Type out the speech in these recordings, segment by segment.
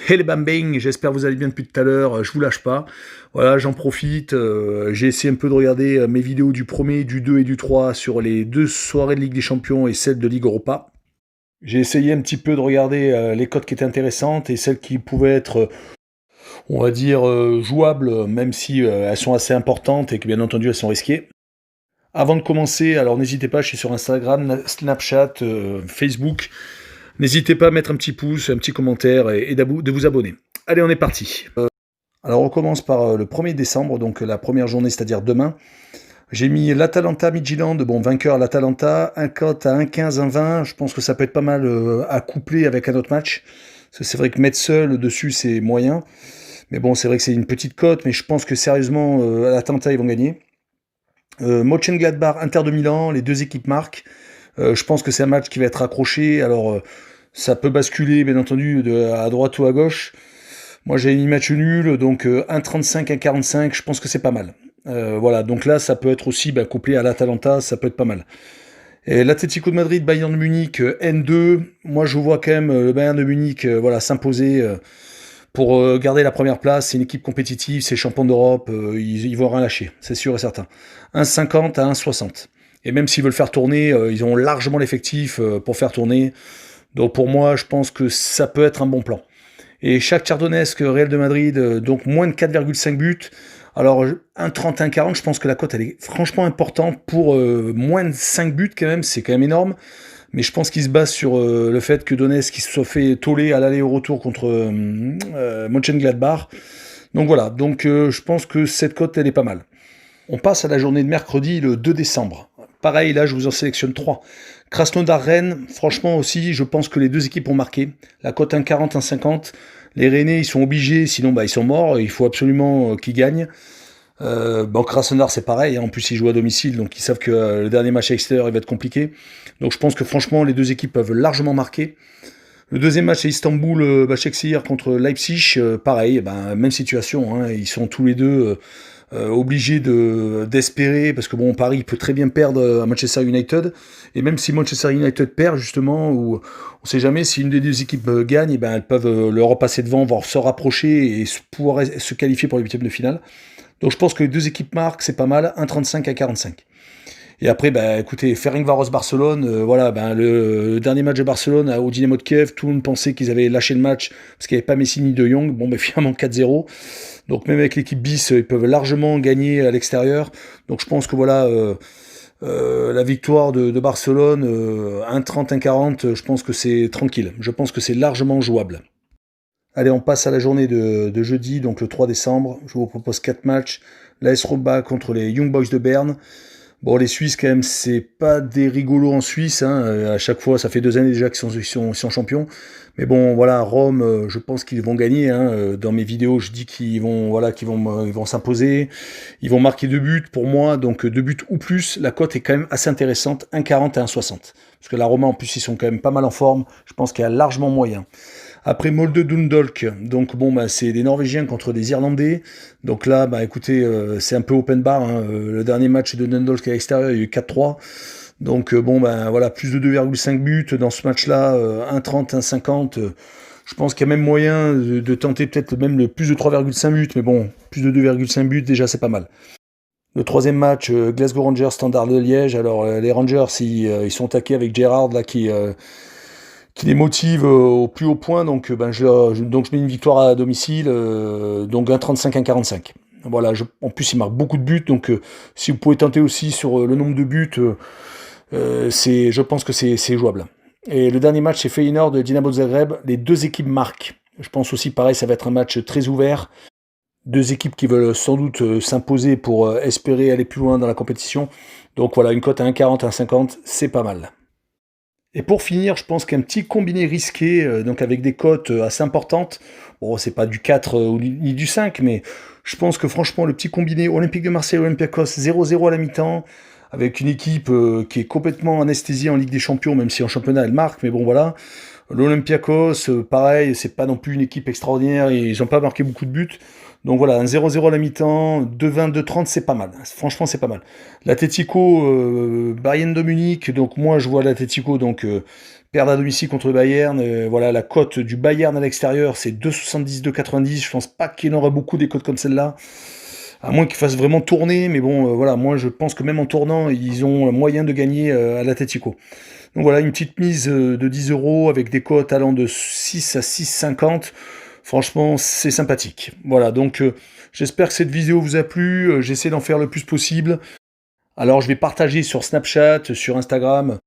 Hey les bambins, j'espère que vous allez bien depuis tout à l'heure, je vous lâche pas. Voilà, j'en profite, j'ai essayé un peu de regarder mes vidéos du premier, du 2 et du 3 sur les deux soirées de Ligue des Champions et celle de Ligue Europa. J'ai essayé un petit peu de regarder les cotes qui étaient intéressantes et celles qui pouvaient être, on va dire, jouables, même si elles sont assez importantes et que bien entendu elles sont risquées. Avant de commencer, alors n'hésitez pas, je suis sur Instagram, Snapchat, Facebook. N'hésitez pas à mettre un petit pouce, un petit commentaire et de vous abonner. Allez, on est parti. Alors on commence par le 1er décembre, donc la première journée, c'est-à-dire demain. J'ai mis l'Atalanta Midtjylland, bon vainqueur l'Atalanta, un cote à 1,15, 1,20, je pense que ça peut être pas mal à coupler avec un autre match. Parce que c'est vrai que mettre seul dessus c'est moyen. Mais bon, c'est vrai que c'est une petite cote, mais je pense que sérieusement, l'Atalanta ils vont gagner. Mönchengladbach, Inter de Milan, les deux équipes marquent. Je pense que c'est un match qui va être accroché. Alors ça peut basculer bien entendu à droite ou à gauche. Moi j'ai mis match nul, donc 1,35, 1,45, je pense que c'est pas mal. Voilà, donc là ça peut être aussi couplé à l'Atalanta, ça peut être pas mal. Et l'Atlético de Madrid, Bayern de Munich, N2, moi je vois quand même le Bayern de Munich voilà, s'imposer pour garder la première place. C'est une équipe compétitive, c'est champion d'Europe, ils vont rien lâcher, c'est sûr et certain. 1,50 à 1,60. Et même s'ils veulent faire tourner, ils ont largement l'effectif pour faire tourner. Donc pour moi, je pense que ça peut être un bon plan. Et Shakhtar Donetsk, Real de Madrid, donc moins de 4,5 buts. Alors 1,30, 1,40, je pense que la cote elle est franchement importante pour moins de 5 buts quand même, c'est quand même énorme. Mais je pense qu'il se base sur le fait que Donetsk qui se soit fait toller à l'aller au retour contre Mönchengladbach. Donc voilà, donc je pense que cette cote elle est pas mal. On passe à la journée de mercredi, le 2 décembre. Pareil, là, je vous en sélectionne 3. Krasnodar-Rennes, franchement aussi, je pense que les deux équipes ont marqué. La cote 1,40, 1,50. Les Rennais, ils sont obligés, sinon ils sont morts. Il faut absolument qu'ils gagnent. Bon, Krasnodar, c'est pareil. Hein. En plus, ils jouent à domicile, donc ils savent que le dernier match à l'extérieur, il va être compliqué. Donc je pense que franchement, les deux équipes peuvent largement marquer. Le deuxième match, c'est Istanbul, Başakşehir contre Leipzig. Pareil, même situation. Hein. Ils sont tous les deux obligé d'espérer, parce que bon, Paris peut très bien perdre à Manchester United, et même si Manchester United perd justement, ou on sait jamais, si une des deux équipes gagne, et elles peuvent le repasser devant, voire se rapprocher et pouvoir se qualifier pour les huitièmes de finale. Donc je pense que les deux équipes marquent, c'est pas mal, 1,35 à 45. Et après, écoutez, Ferencváros-Barcelone, voilà, le dernier match de Barcelone au Dynamo de Kiev, tout le monde pensait qu'ils avaient lâché le match parce qu'il n'y avait pas Messi ni De Jong. Bon, finalement 4-0. Donc même avec l'équipe bis, ils peuvent largement gagner à l'extérieur. Donc je pense que voilà, la victoire de Barcelone, 1,30, 1,40, je pense que c'est tranquille. Je pense que c'est largement jouable. Allez, on passe à la journée de jeudi, donc le 3 décembre. Je vous propose 4 matchs. L'AS Roma contre les Young Boys de Berne. Bon, les Suisses, quand même, c'est pas des rigolos en Suisse. Hein. À chaque fois, ça fait 2 années déjà qu'ils sont champions. Mais bon, voilà, Rome, je pense qu'ils vont gagner. Hein. Dans mes vidéos, je dis qu'ils vont, voilà, ils vont s'imposer. Ils vont marquer 2 buts pour moi. Donc 2 buts ou plus. La cote est quand même assez intéressante. 1,40 et 1,60. Parce que la Roma, en plus, ils sont quand même pas mal en forme. Je pense qu'il y a largement moyen. Après Molde Dundalk, donc bon, c'est des Norvégiens contre des Irlandais. Donc là, écoutez, c'est un peu open bar. Hein. Le dernier match de Dundalk à l'extérieur, il y a eu 4-3. Donc voilà, plus de 2,5 buts dans ce match-là, 1,30, 1,50. Je pense qu'il y a même moyen de tenter peut-être même le plus de 3,5 buts. Mais bon, plus de 2,5 buts, déjà, c'est pas mal. Le troisième match, Glasgow Rangers, Standard de Liège. Alors les Rangers, ils sont attaqués avec Gerrard là qui les motive au plus haut point. Donc, je mets une victoire à domicile, donc un 35, un 45. Voilà, en plus, il marque beaucoup de buts. Donc, si vous pouvez tenter aussi sur le nombre de buts, je pense que c'est jouable. Et le dernier match, c'est Feyenoord de Dinamo Zagreb. Les deux équipes marquent. Je pense aussi, pareil, ça va être un match très ouvert. Deux équipes qui veulent sans doute s'imposer pour espérer aller plus loin dans la compétition. Donc voilà, une cote à 1,40, 1,50, c'est pas mal. Et pour finir, je pense qu'un petit combiné risqué, donc avec des cotes assez importantes, bon, c'est pas du 4 ni du 5, mais je pense que franchement, le petit combiné Olympique de Marseille, Olympiakos 0-0 à la mi-temps, avec une équipe qui est complètement anesthésiée en Ligue des Champions, même si en championnat elle marque, mais bon voilà. L'Olympiakos, pareil, c'est pas non plus une équipe extraordinaire, ils n'ont pas marqué beaucoup de buts. Donc voilà, un 0-0 à la mi-temps, 2-20, 2-30, c'est pas mal. Franchement, c'est pas mal. L'Atlético, Bayern de Munich, donc moi je vois l'Atlético donc perdre à domicile contre le Bayern. Voilà, la cote du Bayern à l'extérieur, c'est 2,70, 2,90. Je pense pas qu'il y en aura beaucoup des cotes comme celle-là. À moins qu'ils fassent vraiment tourner, mais bon, voilà, moi je pense que même en tournant, ils ont moyen de gagner à l'Atlético. Donc voilà, une petite mise de 10 euros avec des cotes allant de 6 à 6,50. Franchement, c'est sympathique. Voilà, donc j'espère que cette vidéo vous a plu. J'essaie d'en faire le plus possible. Alors je vais partager sur Snapchat, sur Instagram,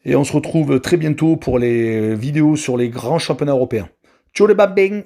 et on se retrouve très bientôt pour les vidéos sur les grands championnats européens. Ciao les babing!